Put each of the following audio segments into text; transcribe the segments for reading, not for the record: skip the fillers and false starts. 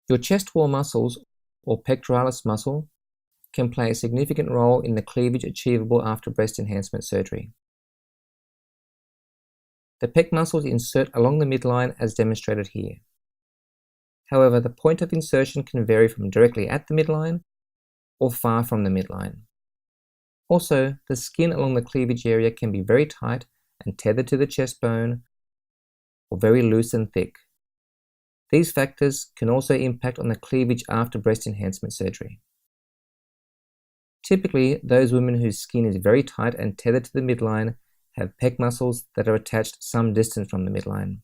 Your chest wall muscles, or pectoralis muscle, can play a significant role in the cleavage achievable after breast enhancement surgery. The pec muscles insert along the midline as demonstrated here. However, the point of insertion can vary from directly at the midline or far from the midline. Also, the skin along the cleavage area can be very tight and tethered to the chest bone, or very loose and thick. These factors can also impact on the cleavage after breast enhancement surgery. Typically, those women whose skin is very tight and tethered to the midline have pec muscles that are attached some distance from the midline,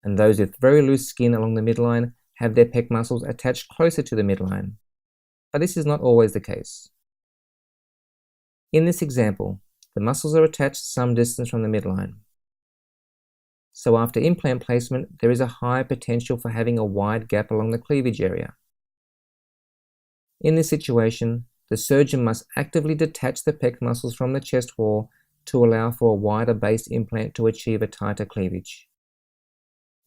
and those with very loose skin along the midline have their pec muscles attached closer to the midline, but this is not always the case. In this example, the muscles are attached some distance from the midline. So after implant placement, there is a high potential for having a wide gap along the cleavage area. In this situation, the surgeon must actively detach the pec muscles from the chest wall to allow for a wider base implant to achieve a tighter cleavage.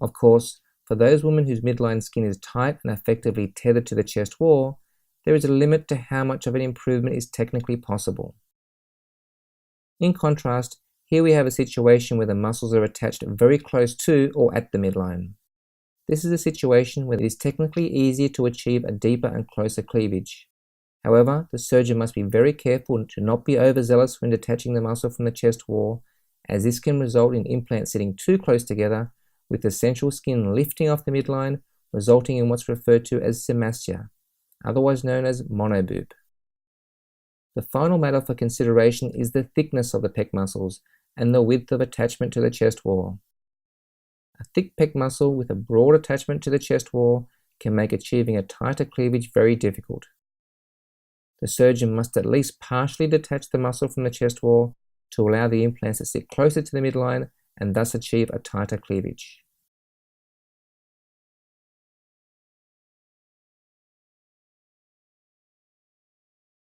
Of course, for those women whose midline skin is tight and effectively tethered to the chest wall, there is a limit to how much of an improvement is technically possible. In contrast, here we have a situation where the muscles are attached very close to or at the midline. This is a situation where it is technically easier to achieve a deeper and closer cleavage. However, the surgeon must be very careful to not be overzealous when detaching the muscle from the chest wall, as this can result in implants sitting too close together, with the central skin lifting off the midline, resulting in what's referred to as symastia, otherwise known as monoboob. The final matter for consideration is the thickness of the pec muscles and the width of attachment to the chest wall. A thick pec muscle with a broad attachment to the chest wall can make achieving a tighter cleavage very difficult. The surgeon must at least partially detach the muscle from the chest wall to allow the implants to sit closer to the midline and thus achieve a tighter cleavage.